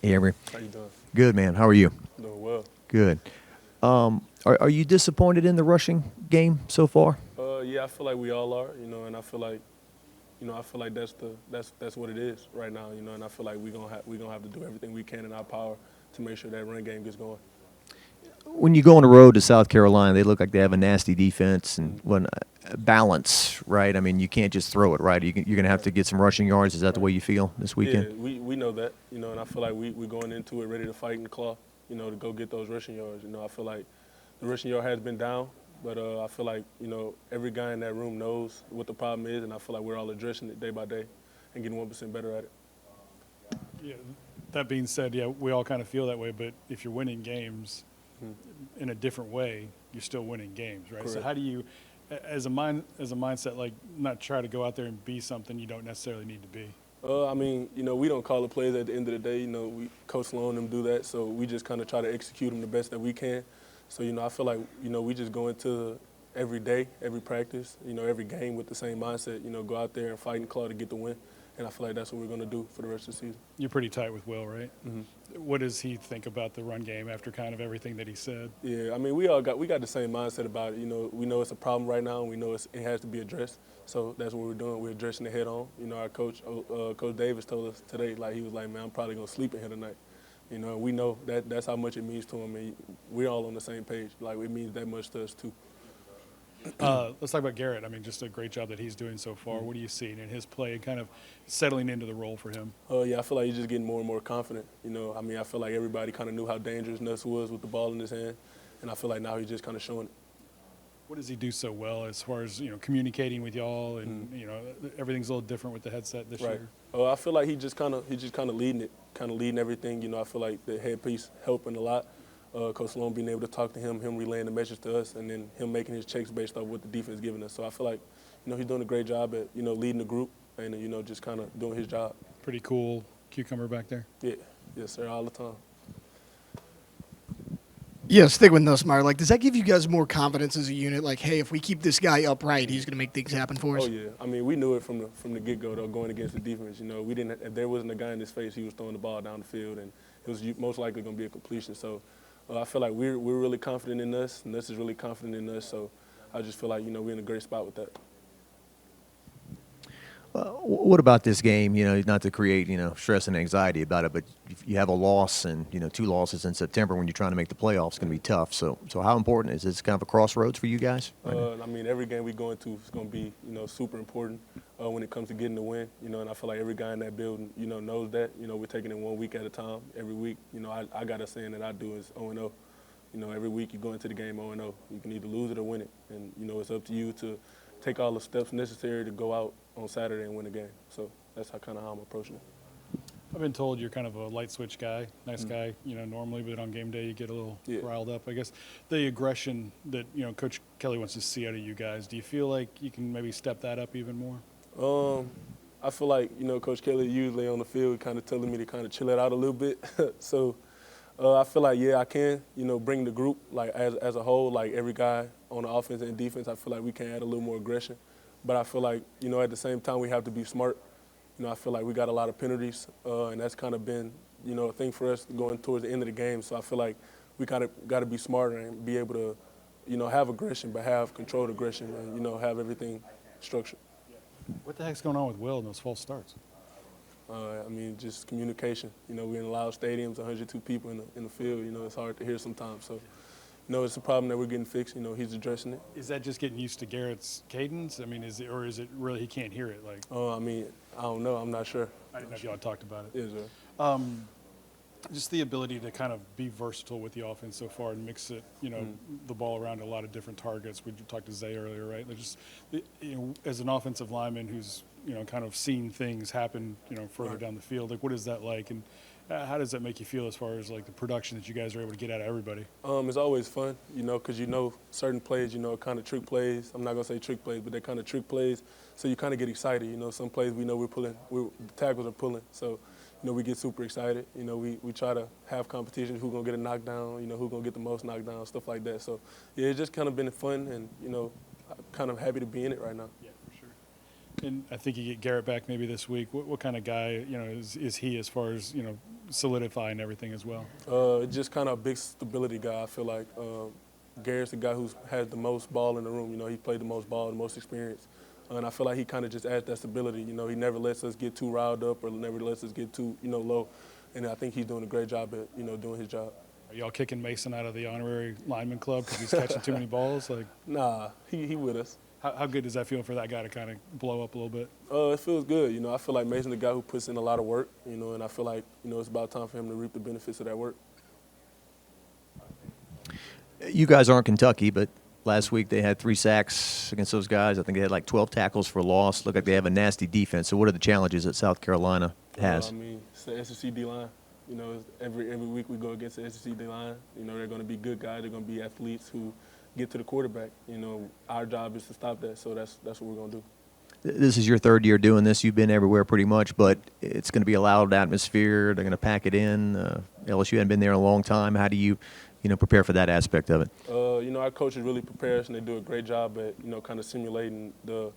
Hey, Emery. How you doing? Good, man. How are you? Doing well. Good. Are you disappointed in the rushing game so far? Yeah, I feel like we all are, and I feel like, I feel like that's what it is right now, and I feel like we gonna have to do everything we can in our power to make sure that run game gets going. When you go on the road to South Carolina, they look like they have a nasty defense and Mhm. when balance, right? I mean, you can't just throw it, right? You're going to have Right. to get some rushing yards. Is that the Right. way you feel this weekend? Yeah, we know that, and I feel like we're going into it ready to fight and claw, to go get those rushing yards. I feel like the rushing yard has been down, but I feel like, every guy in that room knows what the problem is, and I feel like we're all addressing it day by day and getting 1% better at it. Yeah, that being said, yeah, we all kind of feel that way. But if you're winning games Mhm. in a different way, you're still winning games, right? So Correct. how do you, as a mindset, like not try to go out there and be something you don't necessarily need to be? I mean, we don't call the plays at the end of the day. We Coach Sloan them do that, so we just kind of try to execute them the best that we can. So I feel like we just go into every day, every practice, every game with the same mindset. Go out there and fight and claw to get the win, and I feel like that's what we're gonna do for the rest of the season. You're pretty tight with Will, right? Hmm. What does he think about the run game after kind of everything that he said? Yeah, I mean, we got the same mindset about it. We know it's a problem right now, and we know it has to be addressed. So that's what we're doing. We're addressing it head on. Our coach, Coach Davis, told us today, like he was like, "Man, I'm probably gonna sleep in here tonight." And we know that's how much it means to him, and we're all on the same page. Like it means that much to us too. Let's talk about Garrett. I mean, just a great job that he's doing so far. Mhm. What are you seeing in his play and kind of settling into the role for him? Yeah, I feel like he's just getting more and more confident. I mean, I feel like everybody kind of knew how dangerous Nuss was with the ball in his hand, and I feel like now he's just kind of showing it. What does he do so well as far as communicating with y'all and Mhm. everything's a little different with the headset this Right. year? I feel like he just kind of leading it, kind of leading everything. I feel like the headpiece helping a lot. Coach Sloan being able to talk to him relaying the message to us, and then him making his checks based off what the defense giving us. So I feel like he's doing a great job at leading the group and just kind of doing his job. Pretty cool cucumber back there. Yeah, yes sir, all the time. Yeah, stick with Nussmeyer. Like, does that give you guys more confidence as a unit? Like, hey, if we keep this guy upright, he's going to make things happen for Oh us. yeah, I mean we knew it from the get go though, going against the defense. We didn't. If there wasn't a guy in his face, he was throwing the ball down the field, and it was most likely going to be a completion. So I feel like we're really confident in us, and Nuss is really confident in us. So I just feel like we're in a great spot with that. What about this game? Not to create stress and anxiety about it, but if you have a loss and two losses in September when you're trying to make the playoffs, it's going to be tough. So how important is this? Kind of a crossroads for you guys right now? I mean, every game we go into is going to be, super important when it comes to getting the win. And I feel like every guy in that building, knows that. We're taking it 1 week at a time. Every week, I got a saying that I do is 0-0. Every week you go into the game 0-0. You can either lose it or win it. And, it's up to you to take all the steps necessary to go out on Saturday and win the game. So that's how I'm approaching it. I've been told you're kind of a light switch guy, nice Mhm. guy, normally, but on game day you get a little Yeah. riled up. I guess the aggression that, Coach Kelly wants to see out of you guys, do you feel like you can maybe step that up even more? I feel like, Coach Kelly usually on the field kind of telling me to kind of chill it out a little bit. So I feel like, yeah, I can, bring the group, like, as a whole, like, every guy on the offense and defense, I feel like we can add a little more aggression. But I feel like, at the same time, we have to be smart. I feel like we got a lot of penalties, and that's kind of been, a thing for us going towards the end of the game. So I feel like we got to be smarter and be able to, have aggression, but have controlled aggression and, have everything structured. What the heck's going on with Will in those false starts? I mean, just communication. We're in loud stadiums, 102 people in the field. It's hard to hear sometimes. So, it's a problem that we're getting fixed. He's addressing it. Is that just getting used to Garrett's cadence? I mean, is it really he can't hear it? Like, I mean, I don't know. I'm not sure. I didn't know if y'all talked about it. Yes, sir. Just the ability to kind of be versatile with the offense so far and mix it, the ball around a lot of different targets. We talked to Zay earlier, right? Like just as an offensive lineman who's kind of seen things happen, further Right. down the field. Like, what is that like, and how does that make you feel as far as like the production that you guys are able to get out of everybody? It's always fun, because certain plays, are kind of trick plays. I'm not gonna say trick plays, but they're kind of trick plays. So you kind of get excited. Some plays we know the tackles are pulling. So, we get super excited. We try to have competition. Who's gonna get a knockdown? Who's gonna get the most knockdowns? Stuff like that. So, yeah, it's just kind of been fun, and I'm kind of happy to be in it right now. Yeah, for sure. And I think you get Garrett back maybe this week. What kind of guy, is he as far as, solidifying everything as well? Just kind of a big stability guy. I feel like Garrett's the guy who has the most ball in the room. You know, he played the most ball, the most experience. And I feel like he kind of just adds that stability. You know, he never lets us get too riled up or never lets us get too, low. And I think he's doing a great job at, doing his job. Are y'all kicking Mason out of the honorary lineman club because he's catching too many balls? Like, Nah, he with us. how good does that feel for that guy to kind of blow up a little bit? It feels good. You know, I feel like Mason's the guy who puts in a lot of work, and I feel like, it's about time for him to reap the benefits of that work. You guys aren't Kentucky, but last week they had 3 sacks against those guys. I think they had like 12 tackles for loss. Look like they have a nasty defense. So what are the challenges that South Carolina has? I mean, it's the SEC D-line. You know, every week we go against the SEC D-line. You know, they're going to be good guys. They're going to be athletes who get to the quarterback. You know, our job is to stop that, so that's what we're going to do. This is your 3rd year doing this. You've been everywhere pretty much, but it's going to be a loud atmosphere. They're going to pack it in. LSU hadn't been there in a long time. How do you prepare for that aspect of it? Our coaches really prepare us, and they do a great job at, kind of simulating the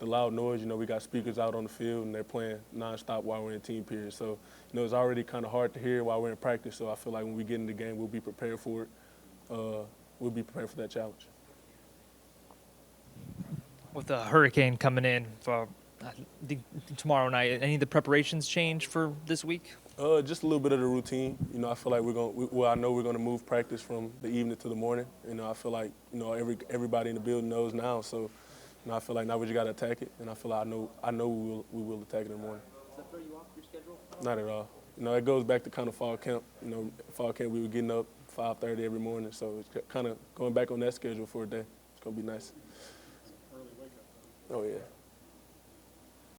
loud noise. You know, we got speakers out on the field, and they're playing nonstop while we're in team period. So, it's already kind of hard to hear while we're in practice. So I feel like when we get in the game, we'll be prepared for it. We'll be prepared for that challenge. With the hurricane coming in for I think tomorrow night, any of the preparations change for this week? Just a little bit of the routine. I feel like I know we're going to move practice from the evening to the morning. I feel like, everybody in the building knows now. So, I feel like now we just got to attack it. And I feel like I know we will attack it in the morning. Does that throw you off your schedule? Not at all. It goes back to kind of fall camp. Fall camp we were getting up 5:30 every morning. So it's kind of going back on that schedule for a day. It's going to be nice. Early wake up. Oh, yeah.